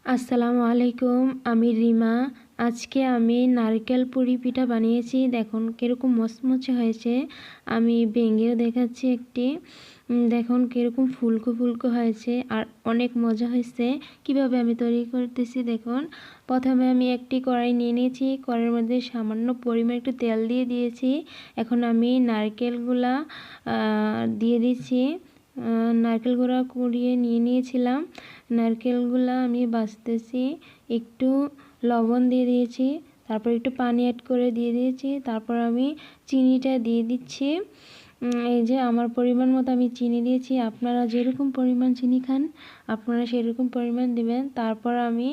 আসসালামু আলাইকুম, আমি রিমা। আজকে আমি নারকেল পুরি পিঠা বানিয়েছি। দেখুন কীরকম মচমচে হয়েছে। আমি ভেঙেও দেখাচ্ছি একটি। দেখুন কীরকম ফুলকো ফুলকো হয়েছে আর অনেক মজা হয়েছে। কিভাবে আমি তৈরি করতেছি দেখুন। প্রথমে আমি একটি কড়াই নিয়ে নিয়েছি। কড়াইয়ের মধ্যে সামান্য পরিমাণ একটু তেল দিয়ে দিয়েছি। এখন আমি নারকেলগুলা দিয়ে দিচ্ছি। নারকেল গুঁড়া কুড়িয়ে নিয়ে নিয়েছিলাম। নারকেলগুলা আমি ভাজতেছি। একটু লবণ দিয়ে দিয়েছি, তারপর একটু পানি অ্যাড করে দিয়ে দিয়েছি। তারপর আমি চিনিটা দিয়ে দিচ্ছি। এই যে আমার পরিমাণ মতো আমি চিনি দিয়েছি। আপনারা যেরকম পরিমাণ চিনি খান আপনারা সেরকম পরিমাণ দিবেন। তারপর আমি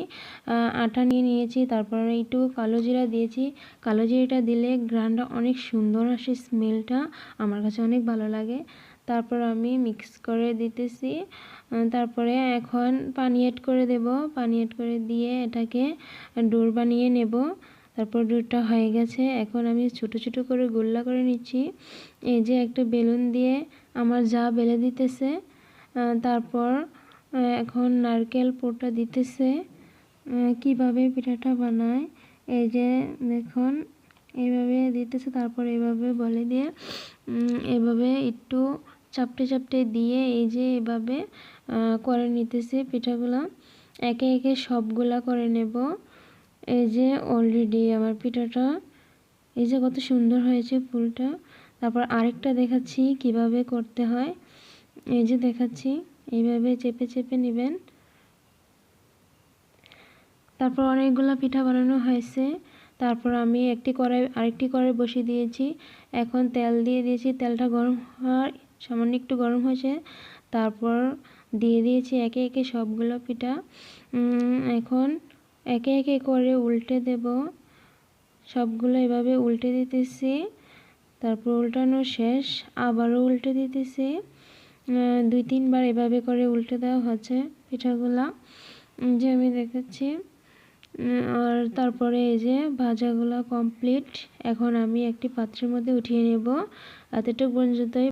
আটা নিয়ে নিয়েছি। তারপর একটু কালো জিরা দিয়েছি। কালো জিরাটা দিলে ঘ্রাণটা অনেক সুন্দর আসে, স্মেলটা আমার কাছে অনেক ভালো লাগে। তারপর আমি মিক্স করে দিতেছি। তারপরে এখন পানি অ্যাড করে দেব। পানি অ্যাড করে দিয়ে এটাকে ডোর বানিয়ে নেব। তারপর ডোরটা হয়ে গেছে। এখন আমি ছোট ছোট করে গোল্লা করে নিচ্ছি। এই যে একটা বেলুন দিয়ে আমার যা বেলে দিতেছে। তারপর এখন নারকেল পুরটা দিতেছে। কিভাবে পিঠাটা বানায় এই যে দেখুন, এইভাবে দিতেছে। তারপর এইভাবে বলে দিয়ে এভাবে একটু চাপটে চাপটে দিয়ে এই যে এভাবে করে নিতেছে পিঠাগুলা। একে একে সবগুলা করে নেব। এই যে অলরেডি আমার পিঠাটা এই যে কত সুন্দর হয়েছে ফুলটা। তারপর আরেকটা দেখাচ্ছি কিভাবে করতে হয়। এই যে দেখাচ্ছি, এইভাবে চেপে চেপে নেবেন। তারপর অনেকগুলো পিঠা বানানো হয়েছে। তারপর আমি আরেকটি কড়াই বসিয়ে দিয়েছি। এখন তেল দিয়ে দিয়েছি। তেলটা গরম হওয়ার সামান্য একটু গরম হয়েছে। তারপর দিয়ে দিয়েছি একে একে সবগুলো পিঠা। এখন একে একে করে উল্টে দেব। সবগুলো এভাবে উল্টে দিতেছি। তারপর উল্টানো শেষ, আবারও উল্টে দিতেছি। 2-3 বার এভাবে করে উল্টে দেওয়া হচ্ছে পিঠাগুলা, যে আমি দেখাচ্ছি। আর তারপরে এই যে ভাজাগুলো কমপ্লিট। এখন আমি একটি পাত্রের মধ্যে উঠিয়ে নেব। এতটুকু পর্যন্তই।